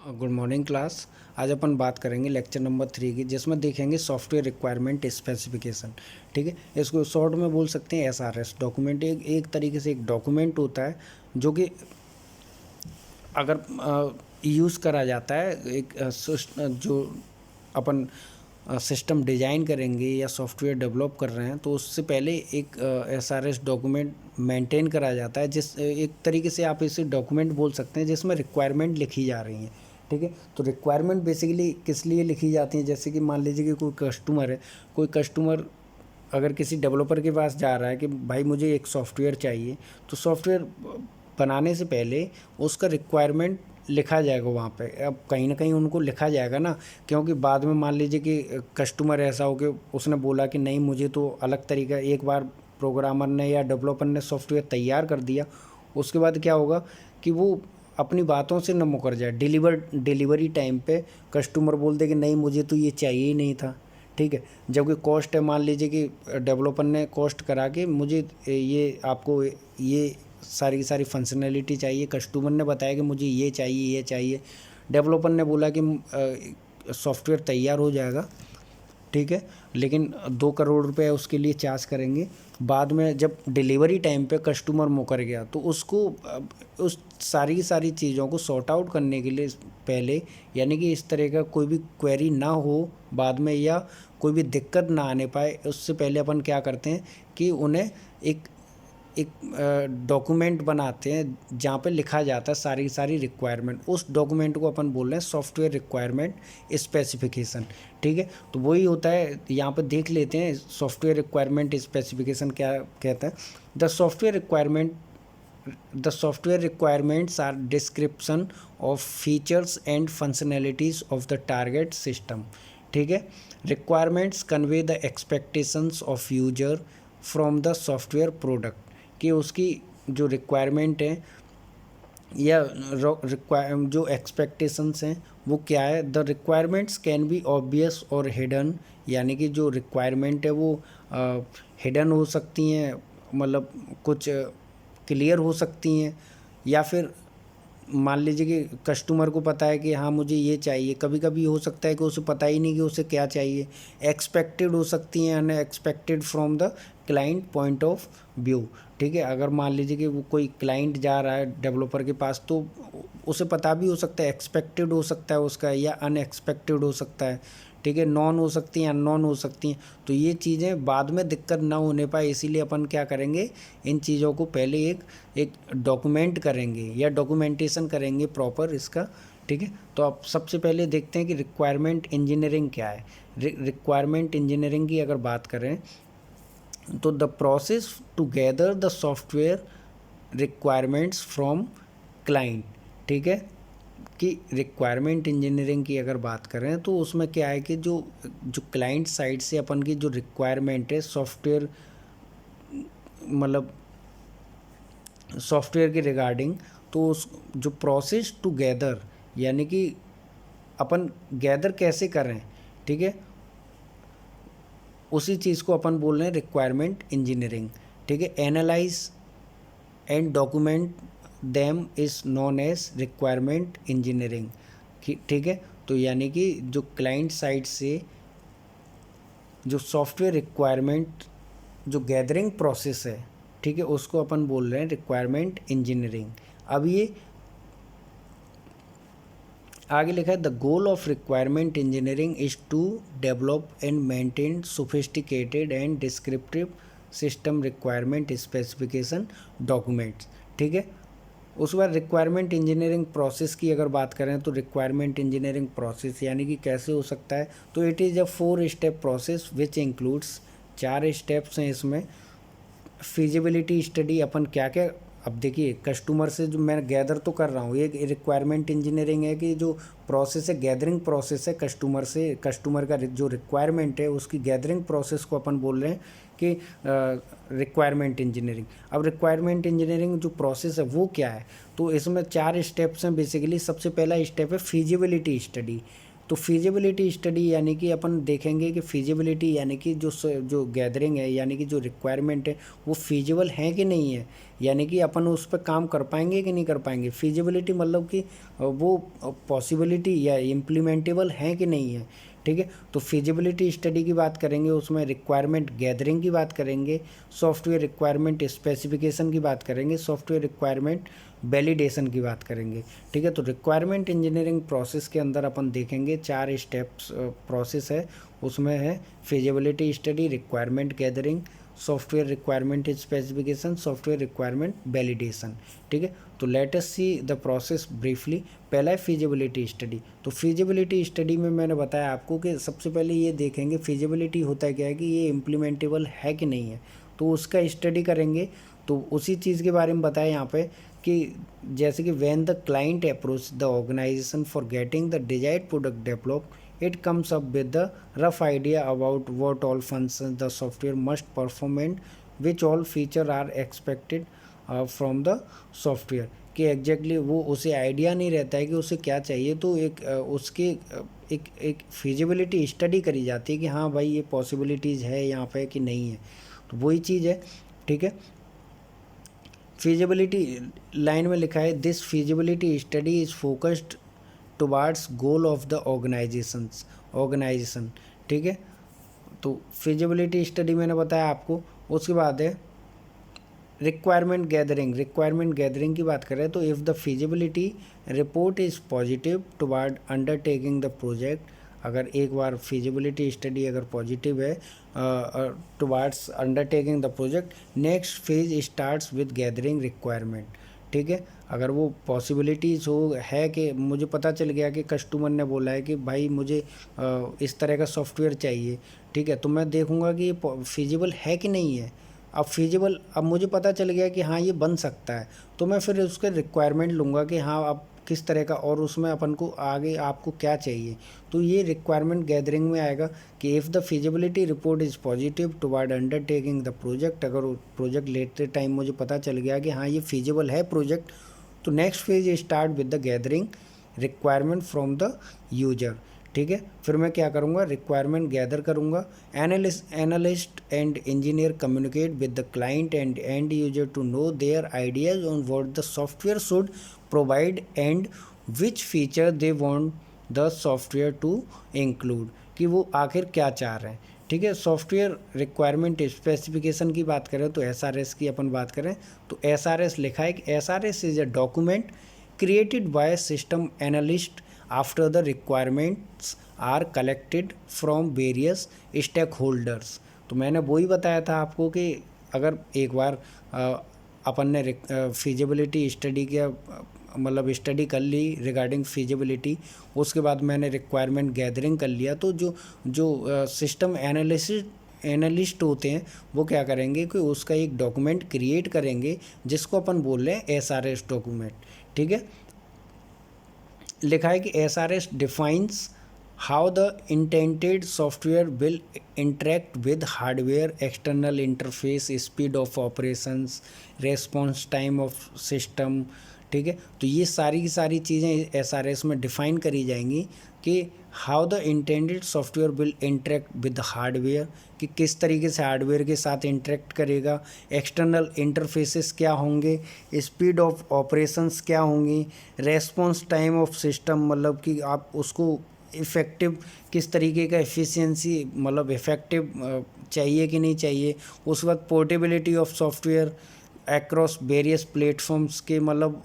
Good morning class. आज अपन बात करेंगे लेक्चर नंबर 3 की, जिसमें देखेंगे सॉफ्टवेयर रिक्वायरमेंट स्पेसिफिकेशन। ठीक है, इसको शॉर्ट में बोल सकते हैं एसआरएस डॉक्यूमेंट। एक तरीके से एक डॉक्यूमेंट होता है जो कि अगर यूज़ करा जाता है जो अपन सिस्टम डिज़ाइन करेंगे या सॉफ्टवेयर डेवलप कर रहे हैं तो उससे पहले एक एसआरएस डॉक्यूमेंट मेंटेन करा जाता है, जिस एक तरीके से आप इसे डॉक्यूमेंट बोल सकते हैं जिसमें रिक्वायरमेंट लिखी जा रही हैं। ठीक है, तो रिक्वायरमेंट बेसिकली किस लिए लिखी जाती है, जैसे कि मान लीजिए कि कोई कस्टमर है, कोई कस्टमर अगर किसी डेवलपर के पास जा रहा है कि भाई मुझे एक सॉफ्टवेयर चाहिए, तो सॉफ्टवेयर बनाने से पहले उसका रिक्वायरमेंट लिखा जाएगा वहाँ पे। अब कहीं ना कहीं उनको लिखा जाएगा ना, क्योंकि बाद में मान लीजिए कि कस्टमर ऐसा हो कि उसने बोला कि नहीं मुझे तो अलग तरीका, एक बार प्रोग्रामर ने या डेवलपर ने सॉफ्टवेयर तैयार कर दिया, उसके बाद क्या होगा कि वो अपनी बातों से न मुकर जाए। डिलीवरी टाइम पे कस्टमर बोल दे कि नहीं मुझे तो ये चाहिए ही नहीं था। ठीक है, जबकि कॉस्ट है, मान लीजिए कि डेवलपर ने कॉस्ट करा के मुझे ये आपको ये सारी की सारी फंक्शनैलिटी चाहिए, कस्टमर ने बताया कि मुझे ये चाहिए, डेवलपर ने बोला कि सॉफ्टवेयर तैयार हो जाएगा। ठीक है, लेकिन 2 करोड़ रुपए उसके लिए चार्ज करेंगे। बाद में जब डिलीवरी टाइम पे कस्टमर मुकर गया तो उसको उस सारी की सारी चीज़ों को सॉर्ट आउट करने के लिए पहले, यानी कि इस तरह का कोई भी क्वेरी ना हो बाद में या कोई भी दिक्कत ना आने पाए, उससे पहले अपन क्या करते हैं कि उन्हें एक एक डॉक्यूमेंट बनाते हैं जहाँ पे लिखा जाता है सारी सारी रिक्वायरमेंट। उस डॉक्यूमेंट को अपन बोल रहे हैं सॉफ्टवेयर रिक्वायरमेंट स्पेसिफिकेशन। ठीक है, तो वही होता है, यहाँ पे देख लेते हैं सॉफ्टवेयर रिक्वायरमेंट स्पेसिफिकेशन क्या कहता है। The software requirements are description of features and functionalities of the target system. ठीक है, requirements convey the expectations of user from the software product, कि उसकी जो रिक्वायरमेंट है या जो एक्सपेक्टेशंस हैं वो क्या है। The requirements can be obvious और हिडन, यानी कि जो रिक्वायरमेंट है वो हिडन हो सकती हैं, मतलब कुछ क्लियर हो सकती हैं, या फिर मान लीजिए कि कस्टमर को पता है कि हाँ मुझे ये चाहिए, कभी कभी हो सकता है कि उसे पता ही नहीं कि उसे क्या चाहिए। एक्सपेक्टेड हो सकती हैं, unexpected from the client point of view. ठीक है, अगर मान लीजिए कि वो कोई क्लाइंट जा रहा है डेवलपर के पास तो उसे पता भी हो सकता है, एक्सपेक्टेड हो सकता है उसका, या अनएक्सपेक्टेड हो सकता है। ठीक है, नॉन हो सकती हैं, अननोन हो सकती हैं। तो ये चीज़ें बाद में दिक्कत ना होने पाए इसीलिए अपन क्या करेंगे, इन चीज़ों को पहले एक डॉक्यूमेंट करेंगे या डॉक्यूमेंटेशन करेंगे प्रॉपर इसका। ठीक है, तो अब सबसे पहले देखते हैं कि रिक्वायरमेंट इंजीनियरिंग क्या है। रिक्वायरमेंट इंजीनियरिंग की अगर बात करें तो the process to gather the software requirements from client. ठीक है, कि रिक्वायरमेंट इंजीनियरिंग की अगर बात करें तो उसमें क्या है कि जो जो क्लाइंट साइड से अपन की जो रिक्वायरमेंट है सॉफ्टवेयर, मतलब सॉफ्टवेयर के रिगार्डिंग, तो उस जो प्रोसेस टू गैदर, यानी कि अपन गैदर कैसे करें। ठीक है, उसी चीज़ को अपन बोल रहे हैं रिक्वायरमेंट इंजीनियरिंग। ठीक है, analyse and document them is known as requirement engineering. ठीक है, तो यानी कि जो क्लाइंट साइड से जो सॉफ्टवेयर रिक्वायरमेंट जो गैदरिंग प्रोसेस है, ठीक है, उसको अपन बोल रहे हैं रिक्वायरमेंट इंजीनियरिंग। अब ये आगे लिखा है, the goal of requirement engineering is to develop and maintain sophisticated and descriptive system requirement specification documents. ठीक है, उस बार रिक्वायरमेंट इंजीनियरिंग प्रोसेस की अगर बात करें तो रिक्वायरमेंट इंजीनियरिंग प्रोसेस यानी कि कैसे हो सकता है, तो it is a 4 step process which includes, 4 steps हैं इसमें। फिजिबिलिटी स्टडी, अपन क्या क्या, अब देखिए कस्टमर से जो मैं गैदर तो कर रहा हूँ, ये रिक्वायरमेंट इंजीनियरिंग है कि जो प्रोसेस है गैदरिंग प्रोसेस है कस्टमर से, कस्टमर का जो रिक्वायरमेंट है उसकी गैदरिंग प्रोसेस को अपन बोल रहे हैं कि रिक्वायरमेंट इंजीनियरिंग। अब रिक्वायरमेंट इंजीनियरिंग जो प्रोसेस है वो क्या है, तो इसमें 4 स्टेप्स हैं बेसिकली। सबसे पहला स्टेप है फिजिबिलिटी स्टडी। तो फिजिबिलिटी स्टडी यानी कि अपन देखेंगे कि फिजिबिलिटी यानी कि जो गैदरिंग है यानी कि जो रिक्वायरमेंट है वो फिजिबल है कि नहीं है, यानी कि अपन उस पर काम कर पाएंगे कि नहीं कर पाएंगे। फिजिबिलिटी मतलब कि वो पॉसिबिलिटी या इम्प्लीमेंटेबल है कि नहीं है, ठीक है। तो फिजिबिलिटी स्टडी की बात करेंगे, उसमें रिक्वायरमेंट गैदरिंग की बात करेंगे, सॉफ्टवेयर रिक्वायरमेंट स्पेसिफिकेशन की बात करेंगे, सॉफ्टवेयर रिक्वायरमेंट वैलिडेशन की बात करेंगे, ठीक है। तो रिक्वायरमेंट इंजीनियरिंग प्रोसेस के अंदर अपन देखेंगे 4 स्टेप्स प्रोसेस है, उसमें है feasibility study, requirement gathering, software requirement specification, software requirement validation, ठीक है। तो let us see the process briefly. पहला है फिजिबिलिटी स्टडी। तो फिजिबिलिटी स्टडी में मैंने बताया आपको कि सबसे पहले ये देखेंगे फिजिबिलिटी होता है क्या है कि ये इम्प्लीमेंटेबल है कि नहीं है, तो उसका स्टडी करेंगे। तो उसी चीज़ के बारे में बताया यहाँ पे कि जैसे कि when the client approach the organisation for getting the desired product develop, it comes up with the rough idea about what all functions the software must perform and which all feature are expected from the software, कि exactly वो उसे idea नहीं रहता है कि उसे क्या चाहिए। तो उसके एक फिजिबिलिटी स्टडी करी जाती है कि हाँ भाई ये पॉसिबिलिटीज़ है यहाँ पे कि नहीं है, तो वही चीज़ है, ठीक है। फिजिबिलिटी लाइन में लिखा है this feasibility study is focused towards goal of the organisation, ठीक है। तो फिजिबिलिटी स्टडी मैंने बताया आपको। उसके बाद है रिक्वायरमेंट गैदरिंग की बात करें तो if the feasibility report is positive toward undertaking the project, अगर एक बार फिजिबिलिटी स्टडी अगर पॉजिटिव है towards undertaking the project, next phase starts with gathering requirement, ठीक है। अगर वो पॉसिबिलिटीज़ हो है कि मुझे पता चल गया कि कस्टमर ने बोला है कि भाई मुझे इस तरह का सॉफ्टवेयर चाहिए, ठीक है, तो मैं देखूंगा कि ये फिजिबल है कि नहीं है। अब मुझे पता चल गया कि हाँ ये बन सकता है, तो मैं फिर उसके रिक्वायरमेंट लूँगा कि हाँ अब किस तरह का और उसमें अपन को आगे आपको क्या चाहिए। तो ये रिक्वायरमेंट गैदरिंग में आएगा कि if the feasibility report is positive toward undertaking the project, अगर प्रोजेक्ट लेते टाइम मुझे पता चल गया कि हाँ ये फिजिबल है प्रोजेक्ट, तो next phase start with the gathering requirement from the user, ठीक है। फिर मैं क्या करूँगा, रिक्वायरमेंट गैदर करूँगा। Analyst and engineer communicate with the client and end user to know their ideas on what the software should provide and which feature they want the software to include, कि वो आखिर क्या चाह रहे हैं, ठीक है। सॉफ्टवेयर रिक्वायरमेंट स्पेसिफिकेशन की बात करें तो एसआरएस की अपन बात करें तो एसआरएस लिखा है कि SRS is a document created by system analyst after the requirements are collected from various stakeholders। तो मैंने वही बताया था आपको कि अगर एक बार अपन ने फिजिबिलिटी स्टडी का मतलब स्टडी कर ली रिगार्डिंग फिजिबिलिटी, उसके बाद मैंने रिक्वायरमेंट गैदरिंग कर लिया, तो जो सिस्टम एनालिस्ट होते हैं वो क्या करेंगे कि उसका एक डॉक्यूमेंट क्रिएट करेंगे जिसको अपन बोल रहे हैं एसआरएस डॉक्यूमेंट, ठीक है। लिखा है कि SRS defines how the intended software will interact with hardware, external interface, speed of operations, response time of system, ठीक है। तो ये सारी की सारी चीज़ें एसआरएस में डिफाइन करी जाएंगी कि how the intended software will interact with hardware, कि किस तरीके से हार्डवेयर के साथ इंटरेक्ट करेगा, एक्सटर्नल इंटरफेसेस क्या होंगे, स्पीड ऑफ ऑपरेशंस क्या होंगी, रेस्पॉन्स टाइम ऑफ सिस्टम, मतलब कि आप उसको इफ़ेक्टिव किस तरीके का एफिशिएंसी मतलब इफ़ेक्टिव चाहिए कि नहीं चाहिए। उस वक्त portability of software across various platforms के मतलब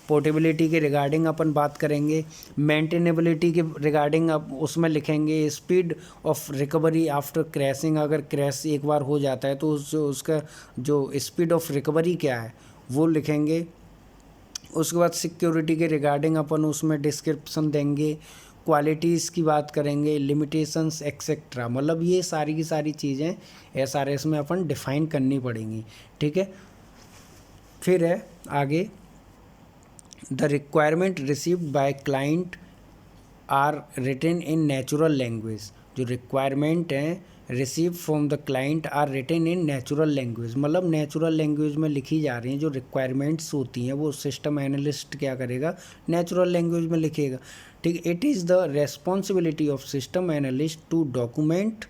पोर्टेबिलिटी के रिगार्डिंग अपन बात करेंगे। मेंटेनेबिलिटी के रिगार्डिंग अब उसमें लिखेंगे speed of recovery after crashing, अगर क्रैश एक बार हो जाता है तो उसका जो स्पीड ऑफ रिकवरी क्या है वो लिखेंगे। उसके बाद सिक्योरिटी के रिगार्डिंग अपन उसमें डिस्क्रिप्शन देंगे, क्वालिटीज़ की बात करेंगे, लिमिटेशंस एक्सेट्रा, मतलब ये सारी की सारी चीज़ें एसआरएस में अपन डिफाइन करनी पड़ेंगी, ठीक है। फिर है आगे the requirement received by client are written in natural language. जो रिक्वायरमेंट हैं receive from the client are written in natural language, मतलब नेचुरल लैंग्वेज में लिखी जा रही हैं। जो रिक्वायरमेंट्स होती हैं वो सिस्टम एनालिस्ट क्या करेगा, नेचुरल लैंग्वेज में लिखेगा। ठीक, it is the responsibility of system analyst to document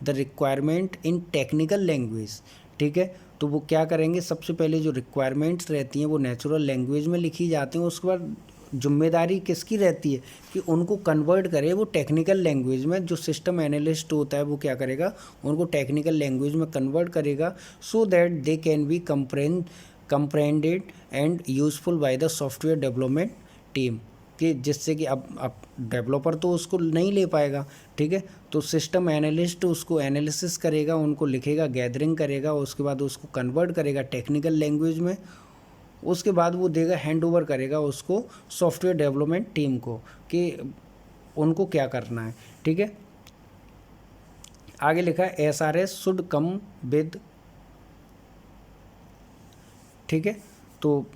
the requirement in technical language. ठीक है, तो वो क्या करेंगे, सबसे पहले जो रिक्वायरमेंट्स रहती हैं वो नेचुरल लैंग्वेज में लिखी जाती हैं। उसके बाद जिम्मेदारी किसकी रहती है कि उनको कन्वर्ट करे वो टेक्निकल लैंग्वेज में। जो सिस्टम एनालिस्ट होता है वो क्या करेगा, उनको टेक्निकल लैंग्वेज में कन्वर्ट करेगा, so that they can be comprehended and useful by the software development team, कि जिससे कि अब डेवलपर तो उसको नहीं ले पाएगा। ठीक है, तो सिस्टम एनालिस्ट उसको एनालिसिस करेगा, उनको लिखेगा, गैदरिंग करेगा, उसके बाद उसको कन्वर्ट करेगा टेक्निकल लैंग्वेज में। उसके बाद वो देगा, हैंड ओवर करेगा उसको सॉफ्टवेयर डेवलपमेंट टीम को कि उनको क्या करना है। ठीक है, आगे लिखा है SRS शुड कम विद। ठीक है, तो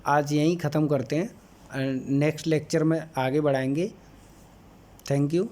आज यहीं ख़त्म करते हैं, नेक्स्ट लेक्चर में आगे बढ़ाएंगे। Thank you.